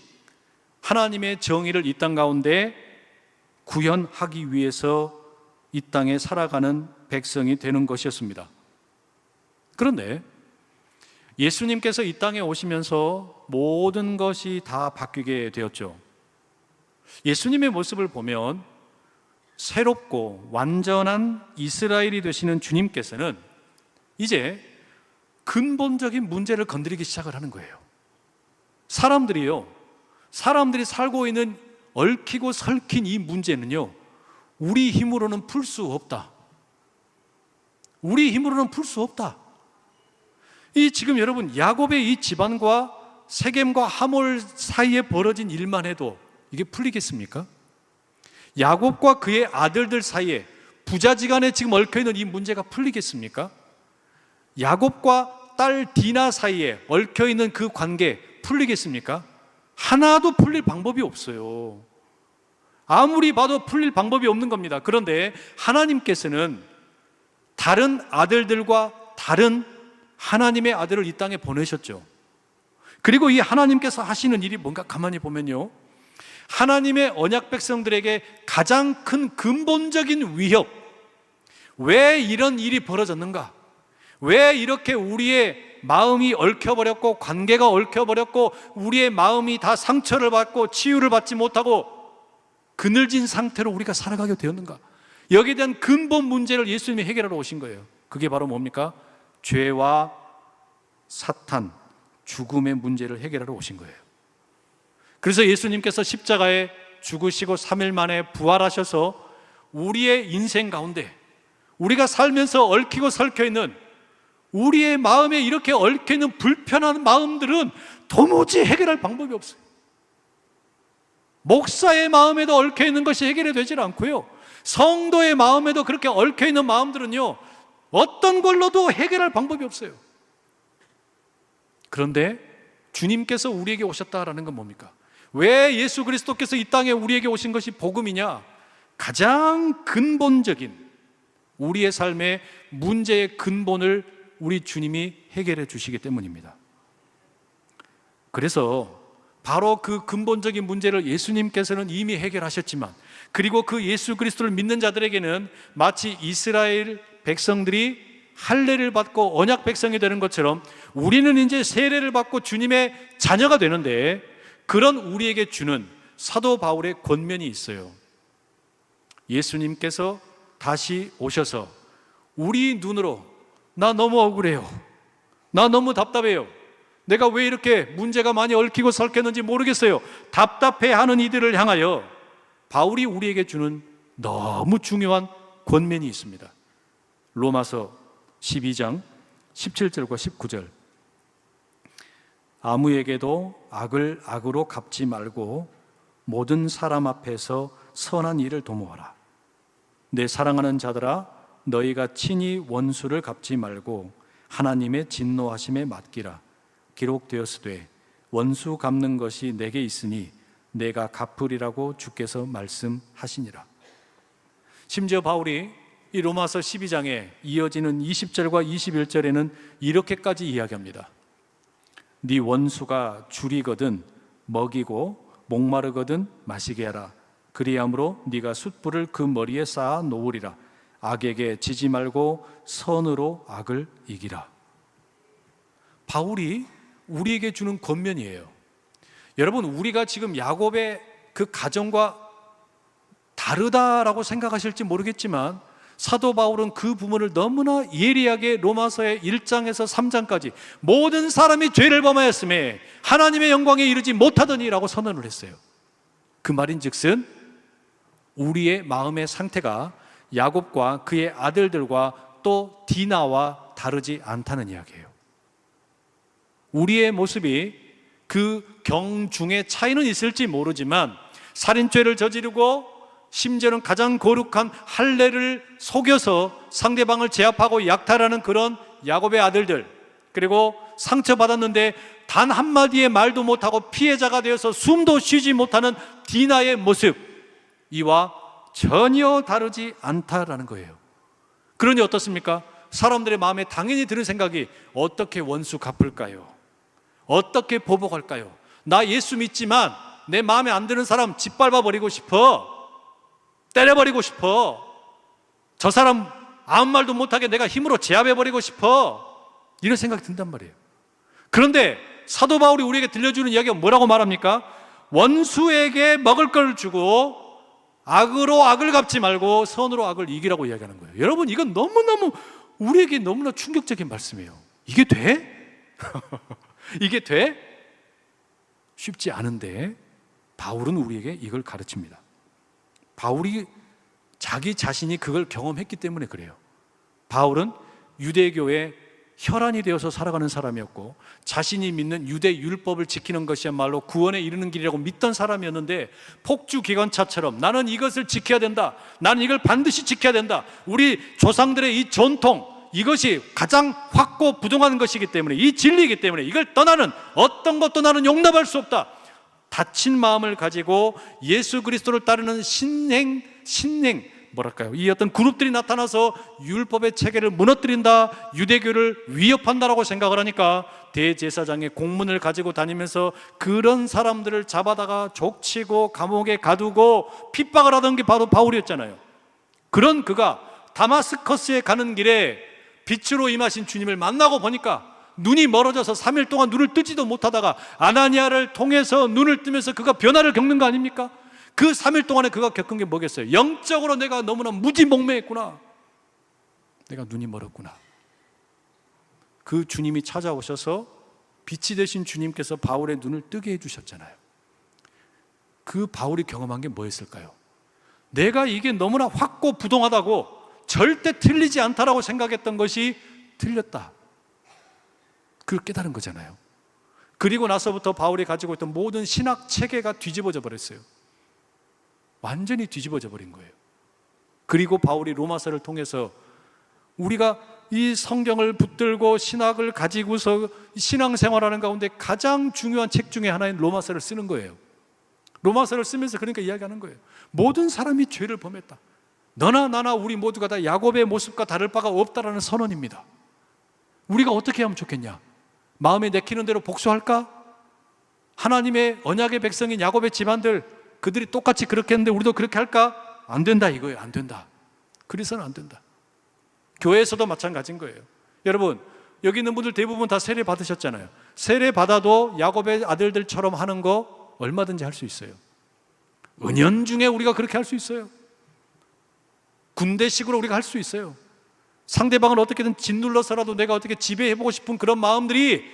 하나님의 정의를 이 땅 가운데 구현하기 위해서 이 땅에 살아가는 백성이 되는 것이었습니다. 그런데 예수님께서 이 땅에 오시면서 모든 것이 다 바뀌게 되었죠. 예수님의 모습을 보면 새롭고 완전한 이스라엘이 되시는 주님께서는 이제 근본적인 문제를 건드리기 시작을 하는 거예요. 사람들이 살고 있는 얽히고 설킨 이 문제는요, 우리 힘으로는 풀 수 없다. 우리 힘으로는 풀 수 없다. 이 지금 여러분, 야곱의 이 집안과 세겜과 하몰 사이에 벌어진 일만 해도 이게 풀리겠습니까? 야곱과 그의 아들들 사이에 부자지간에 지금 얽혀있는 이 문제가 풀리겠습니까? 야곱과 딸 디나 사이에 얽혀있는 그 관계 풀리겠습니까? 하나도 풀릴 방법이 없어요. 아무리 봐도 풀릴 방법이 없는 겁니다. 그런데 하나님께서는 다른 아들들과 다른 하나님의 아들을 이 땅에 보내셨죠. 그리고 이 하나님께서 하시는 일이 뭔가 가만히 보면요, 하나님의 언약 백성들에게 가장 큰 근본적인 위협, 왜 이런 일이 벌어졌는가? 왜 이렇게 우리의 마음이 얽혀버렸고 관계가 얽혀버렸고 우리의 마음이 다 상처를 받고 치유를 받지 못하고 그늘진 상태로 우리가 살아가게 되었는가? 여기에 대한 근본 문제를 예수님이 해결하러 오신 거예요. 그게 바로 뭡니까? 죄와 사탄, 죽음의 문제를 해결하러 오신 거예요. 그래서 예수님께서 십자가에 죽으시고 3일 만에 부활하셔서 우리의 인생 가운데 우리가 살면서 얽히고 설켜 있는 우리의 마음에 이렇게 얽혀 있는 불편한 마음들은 도무지 해결할 방법이 없어요. 목사의 마음에도 얽혀 있는 것이 해결이 되질 않고요, 성도의 마음에도 그렇게 얽혀 있는 마음들은요, 어떤 걸로도 해결할 방법이 없어요. 그런데 주님께서 우리에게 오셨다라는 건 뭡니까? 왜 예수 그리스도께서 이 땅에 우리에게 오신 것이 복음이냐? 가장 근본적인 우리의 삶의 문제의 근본을 우리 주님이 해결해 주시기 때문입니다. 그래서 바로 그 근본적인 문제를 예수님께서는 이미 해결하셨지만, 그리고 그 예수 그리스도를 믿는 자들에게는 마치 이스라엘 백성들이 할례를 받고 언약 백성이 되는 것처럼 우리는 이제 세례를 받고 주님의 자녀가 되는데, 그런 우리에게 주는 사도 바울의 권면이 있어요. 예수님께서 다시 오셔서 우리 눈으로 나 너무 억울해요, 나 너무 답답해요, 내가 왜 이렇게 문제가 많이 얽히고 설켰는지 모르겠어요, 답답해하는 이들을 향하여 바울이 우리에게 주는 너무 중요한 권면이 있습니다. 로마서 12장 17절과 19절. 아무에게도 악을 악으로 갚지 말고 모든 사람 앞에서 선한 일을 도모하라. 내 사랑하는 자들아, 너희가 친히 원수를 갚지 말고 하나님의 진노하심에 맡기라. 기록되었으되 원수 갚는 것이 내게 있으니 내가 갚으리라고 주께서 말씀하시니라. 심지어 바울이 이 로마서 12장에 이어지는 20절과 21절에는 이렇게까지 이야기합니다. 네 원수가 줄이거든 먹이고 목마르거든 마시게 하라. 그리함으로 네가 숯불을 그 머리에 쌓아 놓으리라. 악에게 지지 말고 선으로 악을 이기라. 바울이 우리에게 주는 권면이에요. 여러분, 우리가 지금 야곱의 그 가정과 다르다라고 생각하실지 모르겠지만, 사도 바울은 그 부분을 너무나 예리하게 로마서의 1장에서 3장까지 모든 사람이 죄를 범하였음에 하나님의 영광에 이르지 못하더니라고 선언을 했어요. 그 말인즉슨 우리의 마음의 상태가 야곱과 그의 아들들과 또 디나와 다르지 않다는 이야기예요. 우리의 모습이 그 경중의 차이는 있을지 모르지만, 살인죄를 저지르고 심지어는 가장 거룩한 할례를 속여서 상대방을 제압하고 약탈하는 그런 야곱의 아들들, 그리고 상처받았는데 단 한마디의 말도 못하고 피해자가 되어서 숨도 쉬지 못하는 디나의 모습, 이와 전혀 다르지 않다라는 거예요. 그러니 어떻습니까? 사람들의 마음에 당연히 드는 생각이 어떻게 원수 갚을까요? 어떻게 보복할까요? 나 예수 믿지만 내 마음에 안 드는 사람 짓밟아 버리고 싶어, 때려버리고 싶어, 저 사람 아무 말도 못하게 내가 힘으로 제압해 버리고 싶어, 이런 생각이 든단 말이에요. 그런데 사도 바울이 우리에게 들려주는 이야기가 뭐라고 말합니까? 원수에게 먹을 걸 주고 악으로 악을 갚지 말고 선으로 악을 이기라고 이야기하는 거예요. 여러분, 이건 너무너무 우리에게 너무나 충격적인 말씀이에요. 이게 돼? 이게 돼? 쉽지 않은데 바울은 우리에게 이걸 가르칩니다. 바울이 자기 자신이 그걸 경험했기 때문에 그래요. 바울은 유대교의 혈안이 되어서 살아가는 사람이었고, 자신이 믿는 유대 율법을 지키는 것이야말로 구원에 이르는 길이라고 믿던 사람이었는데, 폭주 기관차처럼 나는 이것을 지켜야 된다, 나는 이걸 반드시 지켜야 된다, 우리 조상들의 이 전통, 이것이 가장 확고부동한 것이기 때문에, 이 진리이기 때문에 이걸 떠나는 어떤 것도 나는 용납할 수 없다, 닫힌 마음을 가지고 예수 그리스도를 따르는 뭐랄까요, 이 어떤 그룹들이 나타나서 율법의 체계를 무너뜨린다, 유대교를 위협한다라고 생각을 하니까 대제사장의 공문을 가지고 다니면서 그런 사람들을 잡아다가 족치고 감옥에 가두고 핍박을 하던 게 바로 바울이었잖아요. 그런 그가 다마스커스에 가는 길에 빛으로 임하신 주님을 만나고 보니까 눈이 멀어져서 3일 동안 눈을 뜨지도 못하다가 아나니아를 통해서 눈을 뜨면서 그가 변화를 겪는 거 아닙니까? 그 3일 동안에 그가 겪은 게 뭐겠어요? 영적으로 내가 너무나 무지몽매했구나, 내가 눈이 멀었구나. 그 주님이 찾아오셔서 빛이 되신 주님께서 바울의 눈을 뜨게 해주셨잖아요. 그 바울이 경험한 게 뭐였을까요? 내가 이게 너무나 확고부동하다고, 절대 틀리지 않다라고 생각했던 것이 틀렸다, 그걸 깨달은 거잖아요. 그리고 나서부터 바울이 가지고 있던 모든 신학 체계가 뒤집어져 버렸어요. 완전히 뒤집어져 버린 거예요. 그리고 바울이 로마서를 통해서 우리가 이 성경을 붙들고 신학을 가지고서 신앙생활하는 가운데 가장 중요한 책 중에 하나인 로마서를 쓰는 거예요. 로마서를 쓰면서 그러니까 이야기하는 거예요. 모든 사람이 죄를 범했다. 너나 나나 우리 모두가 다 야곱의 모습과 다를 바가 없다라는 선언입니다. 우리가 어떻게 하면 좋겠냐? 마음에 내키는 대로 복수할까? 하나님의 언약의 백성인 야곱의 집안들, 그들이 똑같이 그렇게 했는데 우리도 그렇게 할까? 안 된다 이거예요. 안 된다. 그래서는 안 된다. 교회에서도 마찬가지인 거예요. 여러분, 여기 있는 분들 대부분 다 세례 받으셨잖아요. 세례 받아도 야곱의 아들들처럼 하는 거 얼마든지 할 수 있어요. 은연중에 우리가 그렇게 할 수 있어요. 군대식으로 우리가 할 수 있어요. 상대방을 어떻게든 짓눌러서라도 내가 어떻게 지배해보고 싶은 그런 마음들이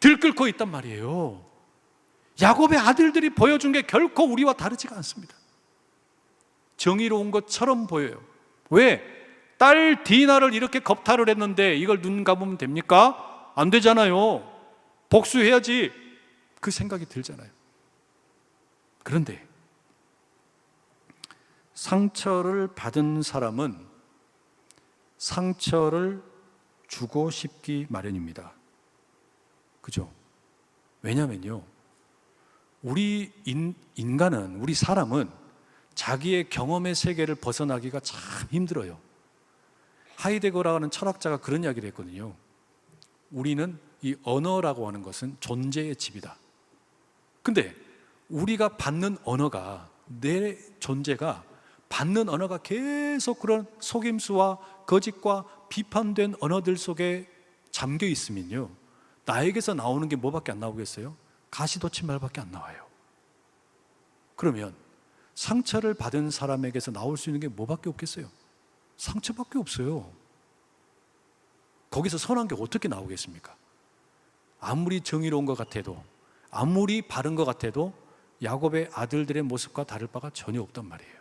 들끓고 있단 말이에요. 야곱의 아들들이 보여준 게 결코 우리와 다르지가 않습니다. 정의로운 것처럼 보여요. 왜? 딸 디나를 이렇게 겁탈을 했는데 이걸 눈 감으면 됩니까? 안 되잖아요. 복수해야지, 그 생각이 들잖아요. 그런데 상처를 받은 사람은 상처를 주고 싶기 마련입니다. 그죠? 왜냐면요, 우리 인간은, 우리 사람은 자기의 경험의 세계를 벗어나기가 참 힘들어요. 하이데거라고 하는 철학자가 그런 이야기를 했거든요. 우리는 이 언어라고 하는 것은 존재의 집이다. 근데 우리가 받는 언어가, 내 존재가 받는 언어가 계속 그런 속임수와 거짓과 비판된 언어들 속에 잠겨 있으면요, 나에게서 나오는 게 뭐밖에 안 나오겠어요? 가시돋친 말밖에 안 나와요. 그러면 상처를 받은 사람에게서 나올 수 있는 게 뭐밖에 없겠어요? 상처밖에 없어요. 거기서 선한 게 어떻게 나오겠습니까? 아무리 정의로운 것 같아도, 아무리 바른 것 같아도 야곱의 아들들의 모습과 다를 바가 전혀 없단 말이에요.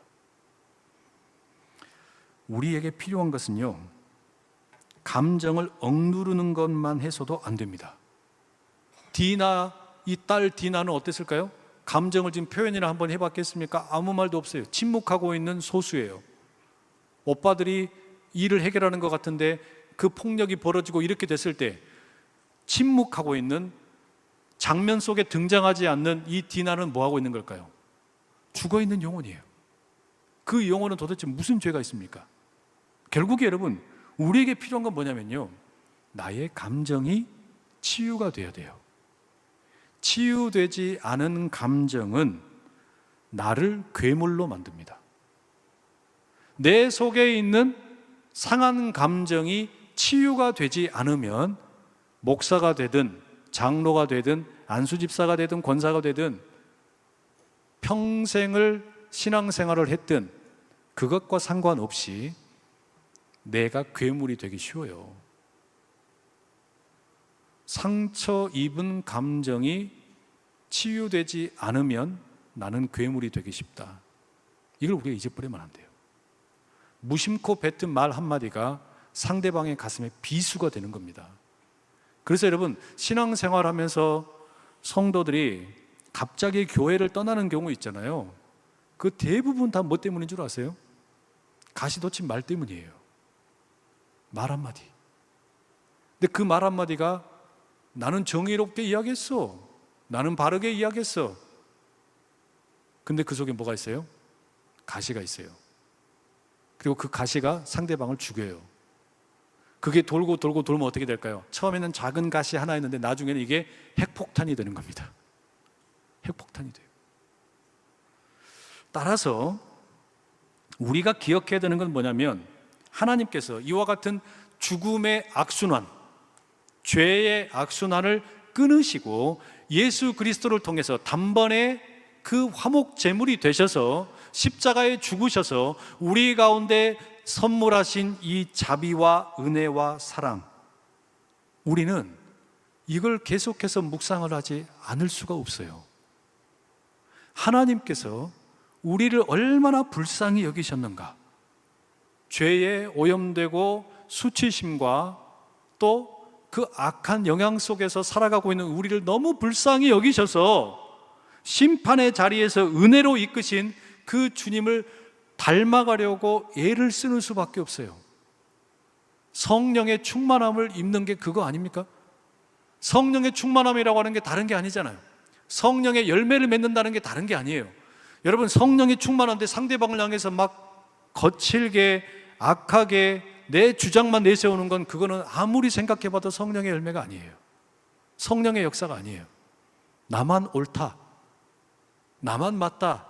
우리에게 필요한 것은요, 감정을 억누르는 것만 해서도 안 됩니다. 디나, 이 딸 디나는 어땠을까요? 감정을 지금 표현이나 한번 해봤겠습니까? 아무 말도 없어요. 침묵하고 있는 소수예요. 오빠들이 일을 해결하는 것 같은데 그 폭력이 벌어지고 이렇게 됐을 때 침묵하고 있는, 장면 속에 등장하지 않는 이 디나는 뭐 하고 있는 걸까요? 죽어 있는 영혼이에요. 그 영혼은 도대체 무슨 죄가 있습니까? 결국에 여러분, 우리에게 필요한 건 뭐냐면요, 나의 감정이 치유가 되어야 돼요. 치유되지 않은 감정은 나를 괴물로 만듭니다. 내 속에 있는 상한 감정이 치유가 되지 않으면 목사가 되든 장로가 되든 안수집사가 되든 권사가 되든 평생을 신앙생활을 했든 그것과 상관없이 내가 괴물이 되기 쉬워요. 상처 입은 감정이 치유되지 않으면 나는 괴물이 되기 쉽다. 이걸 우리가 잊어버리면 안 돼요. 무심코 뱉은 말 한마디가 상대방의 가슴에 비수가 되는 겁니다. 그래서 여러분, 신앙생활하면서 성도들이 갑자기 교회를 떠나는 경우 있잖아요. 그 대부분 다 뭐 때문인 줄 아세요? 가시돋친 말 때문이에요. 말 한마디. 근데 그 말 한마디가 나는 정의롭게 이야기했어, 나는 바르게 이야기했어. 근데 그 속에 뭐가 있어요? 가시가 있어요. 그리고 그 가시가 상대방을 죽여요. 그게 돌고 돌고 돌면 어떻게 될까요? 처음에는 작은 가시 하나 있는데 나중에는 이게 핵폭탄이 되는 겁니다. 핵폭탄이 돼요. 따라서 우리가 기억해야 되는 건 뭐냐면, 하나님께서 이와 같은 죽음의 악순환, 죄의 악순환을 끊으시고 예수 그리스도를 통해서 단번에 그 화목 제물이 되셔서 십자가에 죽으셔서 우리 가운데 선물하신 이 자비와 은혜와 사랑, 우리는 이걸 계속해서 묵상을 하지 않을 수가 없어요. 하나님께서 우리를 얼마나 불쌍히 여기셨는가. 죄에 오염되고 수치심과 또 그 악한 영향 속에서 살아가고 있는 우리를 너무 불쌍히 여기셔서 심판의 자리에서 은혜로 이끄신 그 주님을 닮아가려고 애를 쓰는 수밖에 없어요. 성령의 충만함을 입는 게 그거 아닙니까? 성령의 충만함이라고 하는 게 다른 게 아니잖아요. 성령의 열매를 맺는다는 게 다른 게 아니에요. 여러분, 성령이 충만한데 상대방을 향해서 막 거칠게 악하게 내 주장만 내세우는 건 그거는 아무리 생각해봐도 성령의 열매가 아니에요. 성령의 역사가 아니에요. 나만 옳다, 나만 맞다,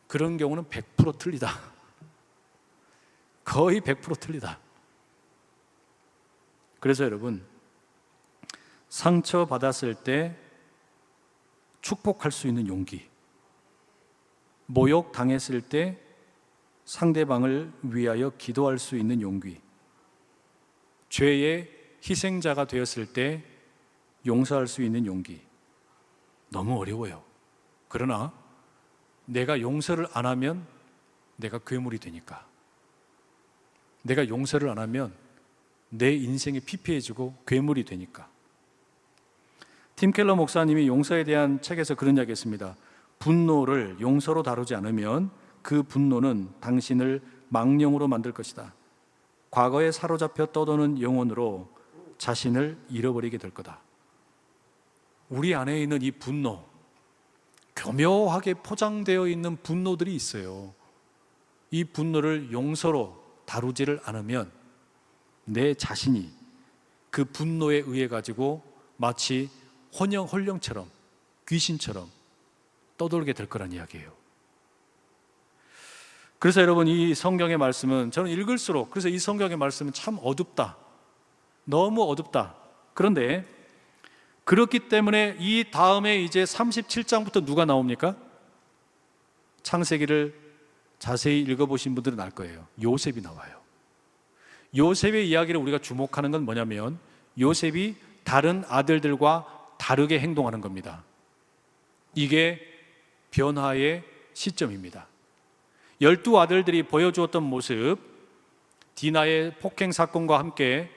그런 경우는 100% 틀리다. 거의 100% 틀리다. 그래서 여러분, 상처받았을 때 축복할 수 있는 용기, 모욕 당했을 때 상대방을 위하여 기도할 수 있는 용기, 죄의 희생자가 되었을 때 용서할 수 있는 용기, 너무 어려워요. 그러나 내가 용서를 안 하면 내가 괴물이 되니까, 내가 용서를 안 하면 내 인생이 피폐해지고 괴물이 되니까. 팀 켈러 목사님이 용서에 대한 책에서 그런 이야기 했습니다. 분노를 용서로 다루지 않으면 그 분노는 당신을 망령으로 만들 것이다. 과거에 사로잡혀 떠도는 영혼으로 자신을 잃어버리게 될 거다. 우리 안에 있는 이 분노, 교묘하게 포장되어 있는 분노들이 있어요. 이 분노를 용서로 다루지를 않으면 내 자신이 그 분노에 의해 가지고 마치 홀령처럼, 귀신처럼 떠돌게 될 거란 이야기예요. 그래서 여러분, 이 성경의 말씀은 저는 읽을수록, 그래서 이 성경의 말씀은 참 어둡다, 너무 어둡다. 그런데 그렇기 때문에 이 다음에 이제 37장부터 누가 나옵니까? 창세기를 자세히 읽어보신 분들은 알 거예요. 요셉이 나와요. 요셉의 이야기를 우리가 주목하는 건 뭐냐면, 요셉이 다른 아들들과 다르게 행동하는 겁니다. 이게 변화의 시점입니다. 12아들들이 보여주었던 모습, 디나의 폭행 사건과 함께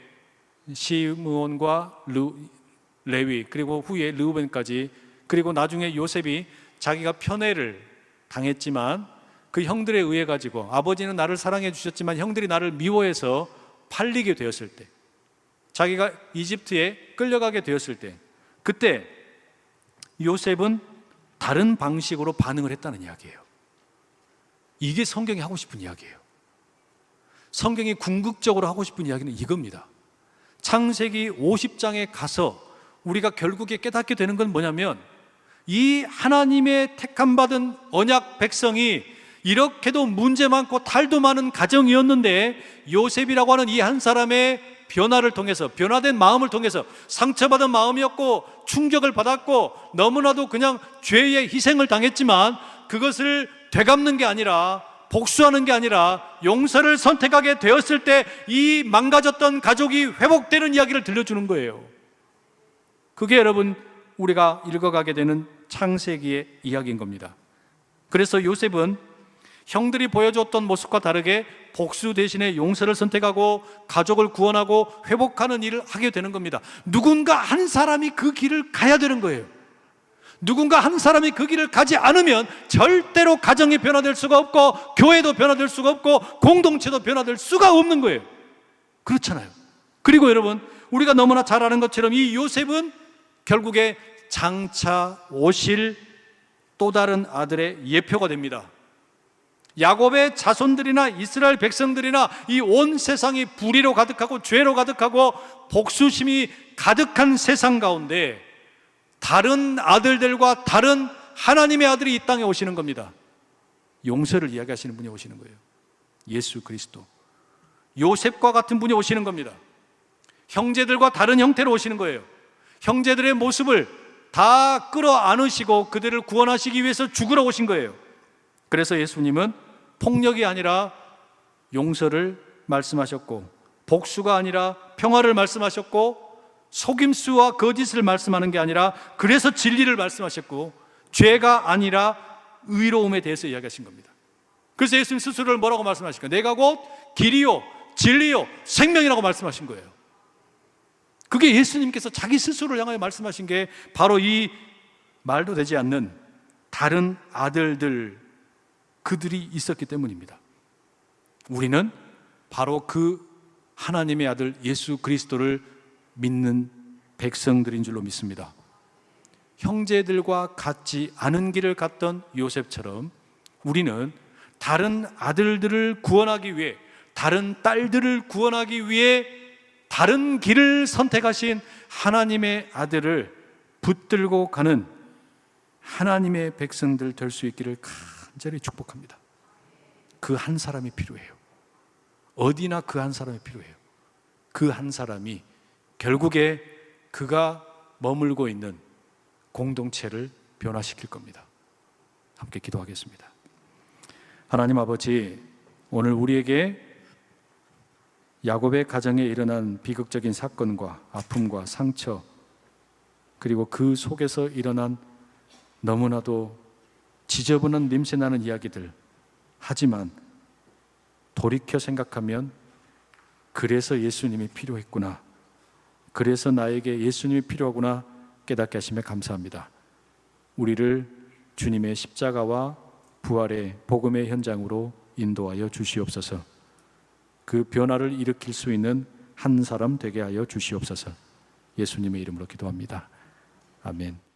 시므온과 레위, 그리고 후에 르우벤까지, 그리고 나중에 요셉이 자기가 편애를 당했지만 그 형들에 의해 가지고, 아버지는 나를 사랑해 주셨지만 형들이 나를 미워해서 팔리게 되었을 때, 자기가 이집트에 끌려가게 되었을 때, 그때 요셉은 다른 방식으로 반응을 했다는 이야기예요. 이게 성경이 하고 싶은 이야기예요. 성경이 궁극적으로 하고 싶은 이야기는 이겁니다. 창세기 50장에 가서 우리가 결국에 깨닫게 되는 건 뭐냐면, 이 하나님의 택함받은 언약 백성이 이렇게도 문제 많고 탈도 많은 가정이었는데, 요셉이라고 하는 이 한 사람의 변화를 통해서, 변화된 마음을 통해서, 상처받은 마음이었고 충격을 받았고 너무나도 그냥 죄의 희생을 당했지만 그것을 되갚는 게 아니라, 복수하는 게 아니라 용서를 선택하게 되었을 때 이 망가졌던 가족이 회복되는 이야기를 들려주는 거예요. 그게 여러분, 우리가 읽어가게 되는 창세기의 이야기인 겁니다. 그래서 요셉은 형들이 보여줬던 모습과 다르게 복수 대신에 용서를 선택하고 가족을 구원하고 회복하는 일을 하게 되는 겁니다. 누군가 한 사람이 그 길을 가야 되는 거예요. 누군가 한 사람이 그 길을 가지 않으면 절대로 가정이 변화될 수가 없고, 교회도 변화될 수가 없고, 공동체도 변화될 수가 없는 거예요. 그렇잖아요. 그리고 여러분, 우리가 너무나 잘 아는 것처럼 이 요셉은 결국에 장차 오실 또 다른 아들의 예표가 됩니다. 야곱의 자손들이나 이스라엘 백성들이나 이 온 세상이 불의로 가득하고 죄로 가득하고 복수심이 가득한 세상 가운데 다른 아들들과 다른 하나님의 아들이 이 땅에 오시는 겁니다. 용서를 이야기하시는 분이 오시는 거예요. 예수 그리스도. 요셉과 같은 분이 오시는 겁니다. 형제들과 다른 형태로 오시는 거예요. 형제들의 모습을 다 끌어안으시고 그들을 구원하시기 위해서 죽으러 오신 거예요. 그래서 예수님은 폭력이 아니라 용서를 말씀하셨고, 복수가 아니라 평화를 말씀하셨고, 속임수와 거짓을 말씀하는 게 아니라 그래서 진리를 말씀하셨고, 죄가 아니라 의로움에 대해서 이야기하신 겁니다. 그래서 예수님 스스로를 뭐라고 말씀하실까요? 내가 곧 길이요 진리요 생명이라고 말씀하신 거예요. 그게 예수님께서 자기 스스로를 향하여 말씀하신 게 바로 이 말도 되지 않는 다른 아들들, 그들이 있었기 때문입니다. 우리는 바로 그 하나님의 아들 예수 그리스도를 믿는 백성들인 줄로 믿습니다. 형제들과 같지 않은 길을 갔던 요셉처럼 우리는 다른 아들들을 구원하기 위해, 다른 딸들을 구원하기 위해 다른 길을 선택하신 하나님의 아들을 붙들고 가는 하나님의 백성들 될 수 있기를 간절히 축복합니다. 그 한 사람이 필요해요. 어디나 그 한 사람이 필요해요. 그 한 사람이 결국에 그가 머물고 있는 공동체를 변화시킬 겁니다. 함께 기도하겠습니다. 하나님 아버지, 오늘 우리에게 야곱의 가정에 일어난 비극적인 사건과 아픔과 상처, 그리고 그 속에서 일어난 너무나도 지저분한 냄새나는 이야기들, 하지만 돌이켜 생각하면 그래서 예수님이 필요했구나, 그래서 나에게 예수님이 필요하구나 깨닫게 하시며 감사합니다. 우리를 주님의 십자가와 부활의 복음의 현장으로 인도하여 주시옵소서. 그 변화를 일으킬 수 있는 한 사람 되게 하여 주시옵소서. 예수님의 이름으로 기도합니다. 아멘.